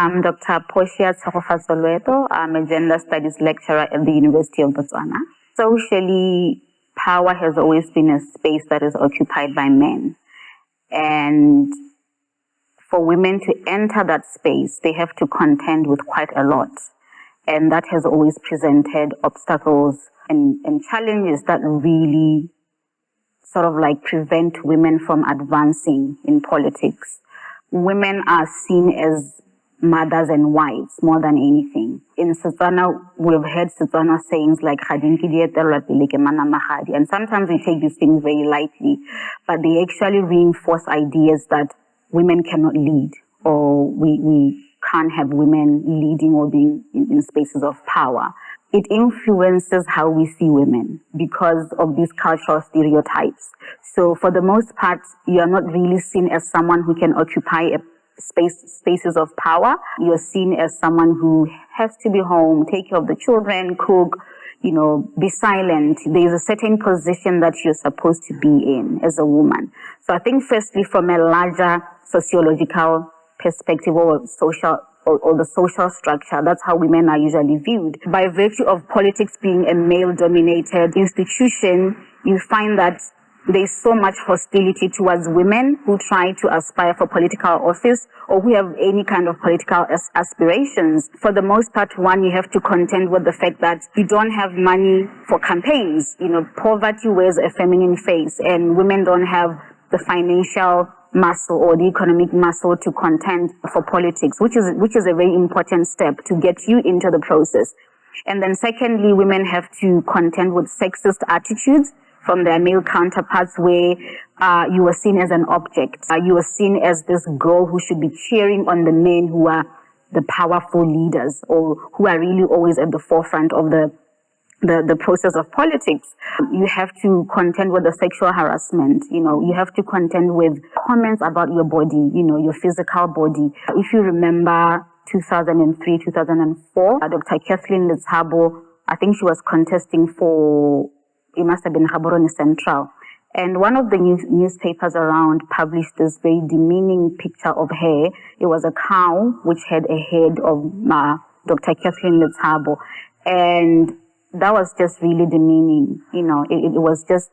I'm Dr. Portia Loeto. I'm a gender studies lecturer at the University of Botswana. Socially, power has always been a space that is occupied by men. And for women to enter that space, they have to contend with quite a lot. And that has always presented obstacles and challenges that really sort of like prevent women from advancing in politics. Women are seen as mothers and wives more than anything. In Setswana, we've heard Setswana sayings like, and sometimes we take these things very lightly, but they actually reinforce ideas that women cannot lead, or we can't have women leading or being in spaces of power. It influences how we see women because of these cultural stereotypes. So for the most part, you are not really seen as someone who can occupy spaces of power. You're seen as someone who has to be home, take care of the children, cook, be silent. There's a certain position that you're supposed to be in as a woman. So I think firstly, from a larger sociological perspective or the social structure, that's how women are usually viewed. By virtue of politics being a male-dominated institution, you find that there's so much hostility towards women who try to aspire for political office or who have any kind of political aspirations. For the most part, one, you have to contend with the fact that you don't have money for campaigns. Poverty wears a feminine face, and women don't have the financial muscle or the economic muscle to contend for politics, which is a very important step to get you into the process. And then secondly, women have to contend with sexist attitudes from their male counterparts, where you are seen as an object. You are seen as this girl who should be cheering on the men who are the powerful leaders or who are really always at the forefront of the process of politics. You have to contend with the sexual harassment. You have to contend with comments about your body, your physical body. If you remember 2003, 2004, Dr. Kathleen Letsabo, I think she was contesting for, it must have been Gaborone Central. And one of the newspapers around published this very demeaning picture of her. It was a cow which had a head of Dr. Kathleen Letsabo. And that was just really demeaning. It was just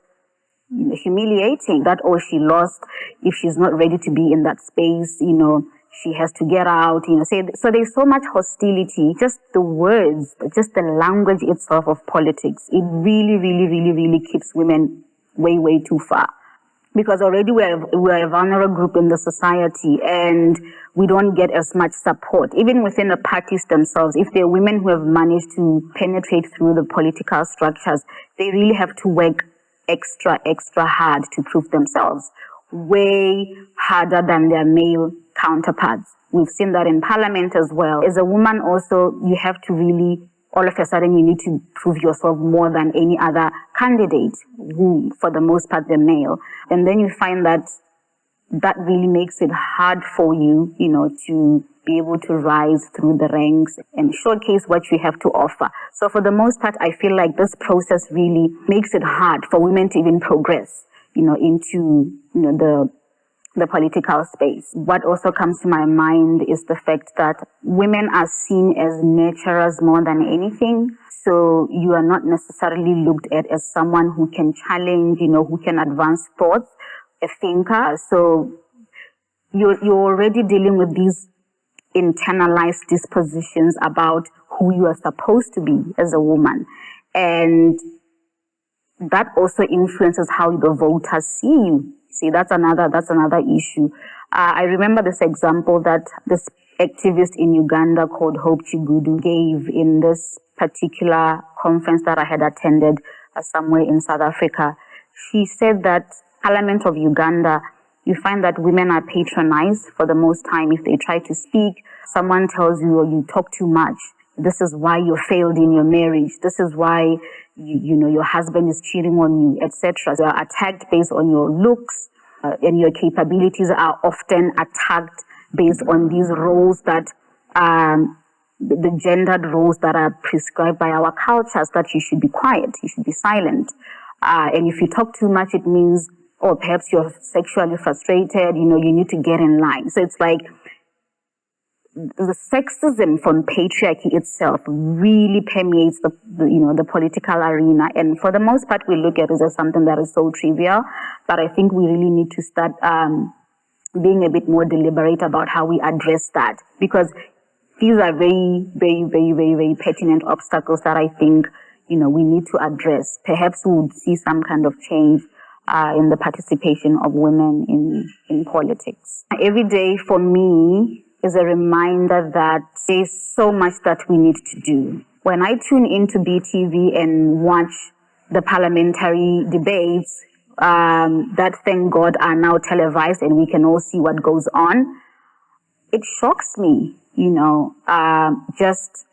humiliating that, she lost. If she's not ready to be in that space, she has to get out, So there's so much hostility, just the words, just the language itself of politics. It really, really, really, really keeps women way, way too far. Because already we're a vulnerable group in the society and we don't get as much support. Even within the parties themselves, if there are women who have managed to penetrate through the political structures, they really have to work extra hard to prove themselves. Way harder than their male counterparts. We've seen that in parliament as well. As a woman also, you have to really, all of a sudden, you need to prove yourself more than any other candidate, who, for the most part, they're male. And then you find that really makes it hard for you, to be able to rise through the ranks and showcase what you have to offer. So for the most part, I feel like this process really makes it hard for women to even progress, into, the political space. What also comes to my mind is the fact that women are seen as nurturers more than anything. So you are not necessarily looked at as someone who can challenge, who can advance thoughts, a thinker. So you're already dealing with these internalized dispositions about who you are supposed to be as a woman. And that also influences how the voters see you. See, that's another issue. I remember this example that this activist in Uganda called Hope Chigudu gave in this particular conference that I had attended somewhere in South Africa. She said that Parliament of Uganda, you find that women are patronized for the most time. If they try to speak, someone tells you, you talk too much. This is why you failed in your marriage. This is why your husband is cheating on you, etc. You are attacked based on your looks, and your capabilities are often attacked based on these roles that the gendered roles that are prescribed by our cultures, that you should be quiet, you should be silent. And if you talk too much, it means, or perhaps you're sexually frustrated, you need to get in line. So it's like the sexism from patriarchy itself really permeates the political arena. And for the most part, we look at it as something that is so trivial, but I think we really need to start being a bit more deliberate about how we address that, because these are very, very, very, very, very pertinent obstacles that I think, we need to address. Perhaps we would see some kind of change in the participation of women in politics. Every day for me is a reminder that there's so much that we need to do. When I tune into BTV and watch the parliamentary debates, that thank God are now televised and we can all see what goes on, it shocks me, just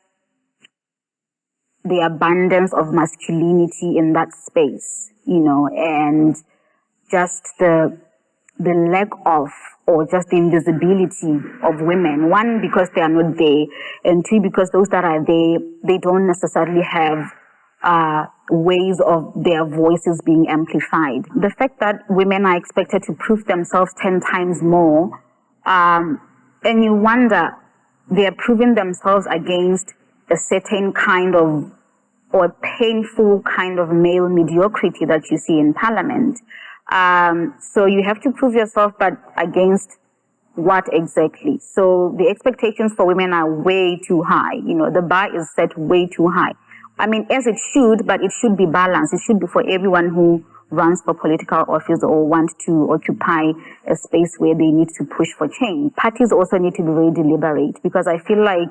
the abundance of masculinity in that space, and just the lack of, or just the invisibility of women. One, because they are not there, and two, because those that are there, they don't necessarily have ways of their voices being amplified. The fact that women are expected to prove themselves 10 times more, and you wonder, they are proving themselves against a certain kind of, or painful kind of male mediocrity that you see in parliament. So you have to prove yourself, but against what exactly? So the expectations for women are way too high. The bar is set way too high. I mean, as it should, but it should be balanced. It should be for everyone who runs for political office or wants to occupy a space where they need to push for change. Parties also need to be very deliberate, because I feel like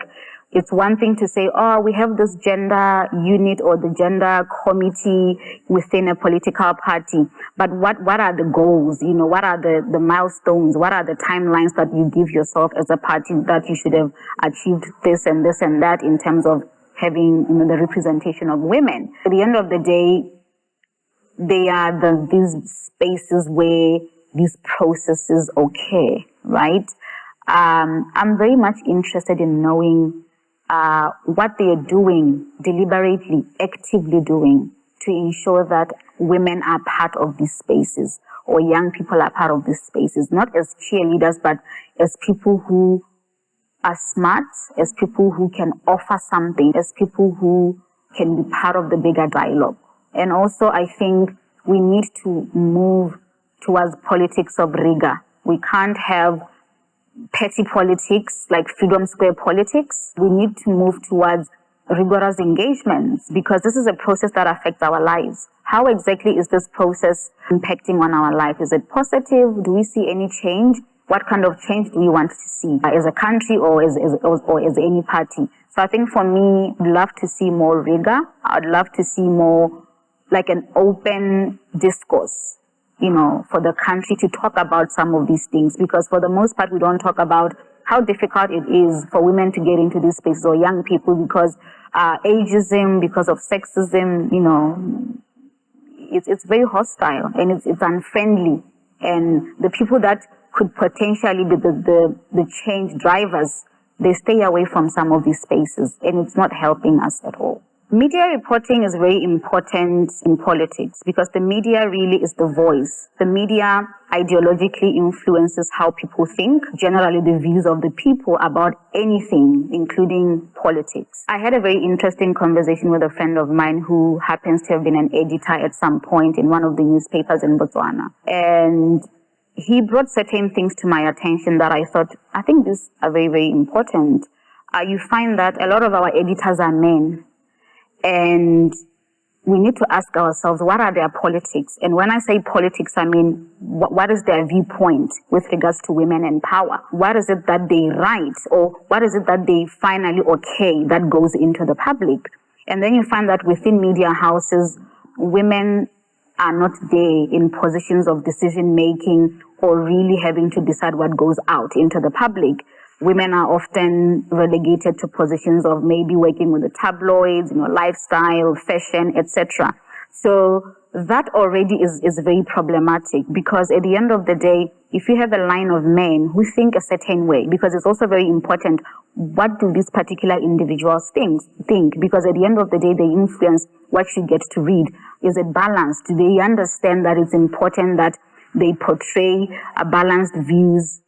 it's one thing to say, oh, we have this gender unit or the gender committee within a political party. But what are the goals? What are the milestones? What are the timelines that you give yourself as a party that you should have achieved this and this and that in terms of having the representation of women? At the end of the day, they are these spaces where these processes occur, right? I'm very much interested in knowing what they are doing deliberately, actively doing to ensure that women are part of these spaces, or young people are part of these spaces, not as cheerleaders, but as people who are smart, as people who can offer something, as people who can be part of the bigger dialogue. And also, I think we need to move towards politics of rigor. We can't have petty politics like Freedom Square politics. We need to move towards rigorous engagements, because this is a process that affects our lives. How exactly is this process impacting on our life? Is it positive? Do we see any change? What kind of change do we want to see as a country or as any party? So I think for me, I'd love to see more rigor. I'd love to see more like an open discourse, for the country to talk about some of these things, because for the most part, we don't talk about how difficult it is for women to get into these spaces, or young people, because ageism, because of sexism, it's very hostile and it's unfriendly. And the people that could potentially be the change drivers, they stay away from some of these spaces, and it's not helping us at all. Media reporting is very important in politics, because the media really is the voice. The media ideologically influences how people think, generally the views of the people about anything, including politics. I had a very interesting conversation with a friend of mine who happens to have been an editor at some point in one of the newspapers in Botswana. And he brought certain things to my attention that I thought, I think these are very, very important. You find that a lot of our editors are men. And we need to ask ourselves, what are their politics? And when I say politics, I mean, what is their viewpoint with regards to women and power? What is it that they write, or what is it that they finally okay that goes into the public? And then you find that within media houses, women are not there in positions of decision making or really having to decide what goes out into the public. Women are often relegated to positions of maybe working with the tabloids, lifestyle, fashion, etc. So that already is very problematic, because at the end of the day, if you have a line of men who think a certain way, because it's also very important, what do these particular individuals think? Because at the end of the day, they influence what you get to read. Is it balanced? Do they understand that it's important that they portray a balanced views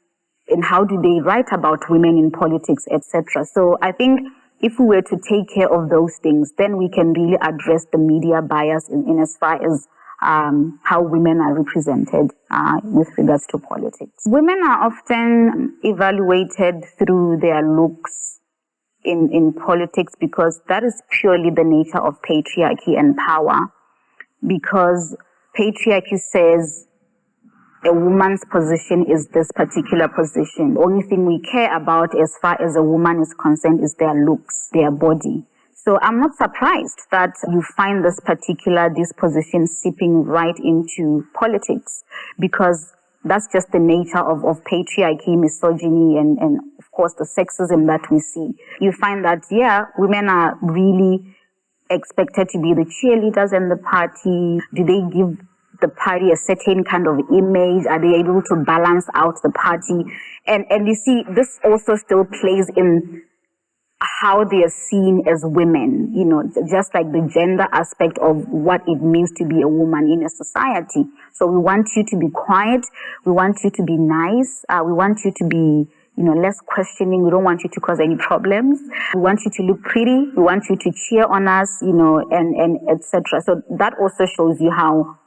and how do they write about women in politics, etc. So I think if we were to take care of those things, then we can really address the media bias in as far as how women are represented with regards to politics. Women are often evaluated through their looks in politics because that is purely the nature of patriarchy and power, because patriarchy says a woman's position is this particular position. The only thing we care about as far as a woman is concerned is their looks, their body. So I'm not surprised that you find this particular disposition seeping right into politics, because that's just the nature of patriarchy, misogyny, and of course the sexism that we see. You find that, yeah, women are really expected to be the cheerleaders in the party. Do they give the party a certain kind of image? Are they able to balance out the party? And you see, this also still plays in how they are seen as women, you know, just like the gender aspect of what it means to be a woman in a society. So we want you to be quiet. We want you to be nice. We want you to be, you know, less questioning. We don't want you to cause any problems. We want you to look pretty. We want you to cheer on us, you know, and etc. So that also shows you how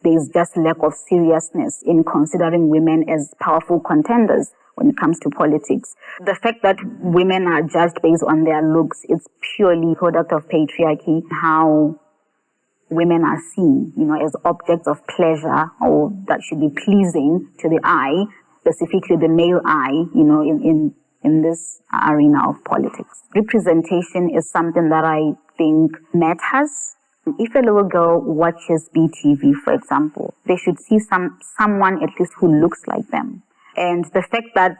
there's just lack of seriousness in considering women as powerful contenders when it comes to politics. The fact that women are judged based on their looks, it's purely a product of patriarchy, how women are seen, you know, as objects of pleasure, or that should be pleasing to the eye, specifically the male eye, you know, in this arena of politics. Representation is something that I think matters. If a little girl watches BTV, for example, they should see someone at least who looks like them. And the fact that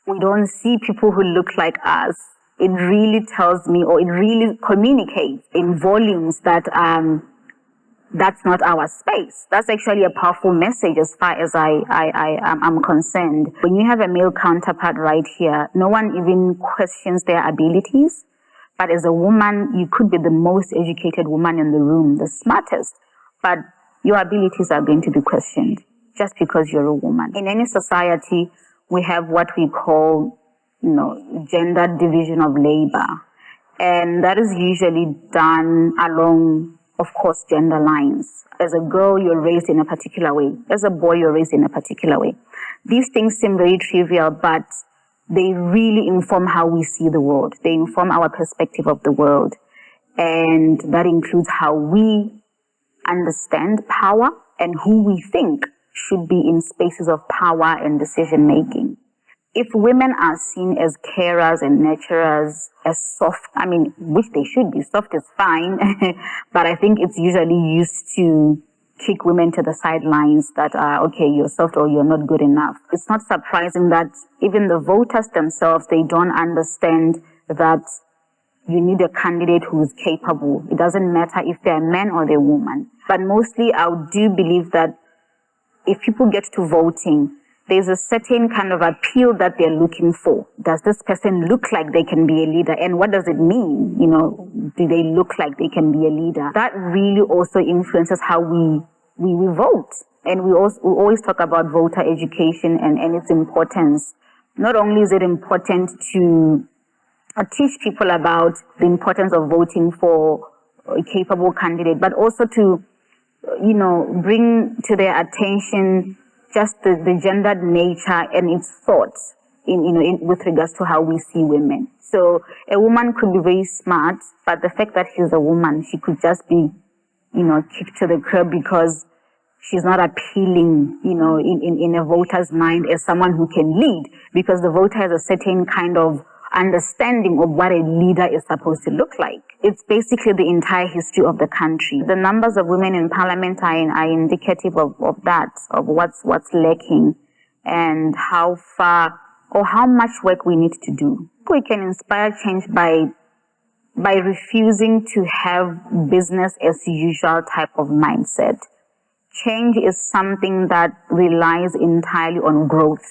we don't see people who look like us, it really tells me, or it really communicates in volumes that that's not our space. That's actually a powerful message as far as I'm concerned. When you have a male counterpart right here, no one even questions their abilities. But as a woman, you could be the most educated woman in the room, the smartest, but your abilities are going to be questioned just because you're a woman. In any society, we have what we call, you know, gender division of labor. And that is usually done along, of course, gender lines. As a girl, you're raised in a particular way. As a boy, you're raised in a particular way. These things seem very trivial, but they really inform how we see the world. They inform our perspective of the world. And that includes how we understand power and who we think should be in spaces of power and decision making. If women are seen as carers and nurturers, as soft, I mean, which they should be, soft is fine, but I think it's usually used to kick women to the sidelines that are, okay, you're soft or you're not good enough. It's not surprising that even the voters themselves, they don't understand that you need a candidate who is capable. It doesn't matter if they're a man or they're a woman. But mostly I do believe that if people get to voting, there's a certain kind of appeal that they're looking for. Does this person look like they can be a leader? And what does it mean? You know, do they look like they can be a leader? That really also influences how we vote. And we always talk about voter education and its importance. Not only is it important to teach people about the importance of voting for a capable candidate, but also to, you know, bring to their attention just the gendered nature and its thoughts with regards to how we see women. So a woman could be very smart, but the fact that she's a woman, she could just be, you know, kicked to the curb because she's not appealing, you know, in a voter's mind as someone who can lead, because the voter has a certain kind of understanding of what a leader is supposed to look like. It's basically the entire history of the country. The numbers of women in parliament are indicative of that, of what's lacking and how far or how much work we need to do. We can inspire change by refusing to have business as usual type of mindset. Change is something that relies entirely on growth.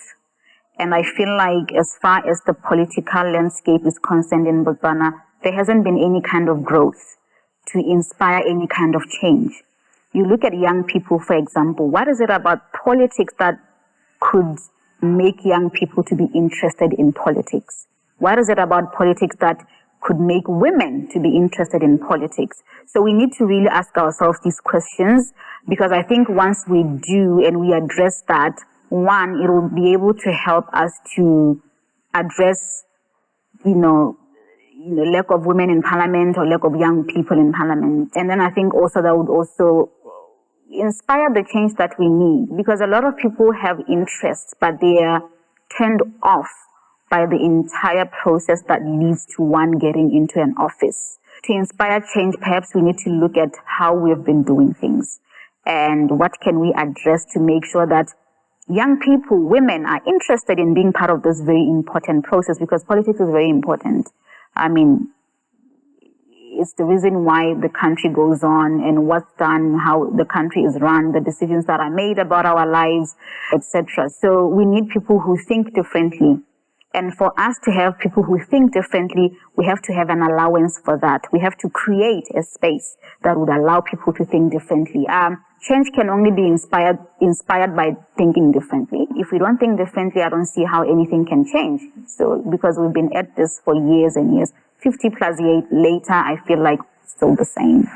And I feel like as far as the political landscape is concerned in Botswana, there hasn't been any kind of growth to inspire any kind of change. You look at young people, for example, what is it about politics that could make young people to be interested in politics? What is it about politics that could make women to be interested in politics? So we need to really ask ourselves these questions, because I think once we do and we address that, one, it will be able to help us to address, lack of women in parliament or lack of young people in parliament. And then I think also that would also inspire the change that we need, because a lot of people have interests, but they are turned off by the entire process that leads to one getting into an office. To inspire change, perhaps we need to look at how we've been doing things and what can we address to make sure that young people, women, are interested in being part of this very important process, because politics is very important. I mean, it's the reason why the country goes on and what's done, how the country is run, the decisions that are made about our lives, etc. So we need people who think differently. And for us to have people who think differently, we have to have an allowance for that. We have to create a space that would allow people to think differently. Change can only be inspired by thinking differently. If we don't think differently, I don't see how anything can change. So, because we've been at this for years and years, 50 plus years later, I feel like still the same.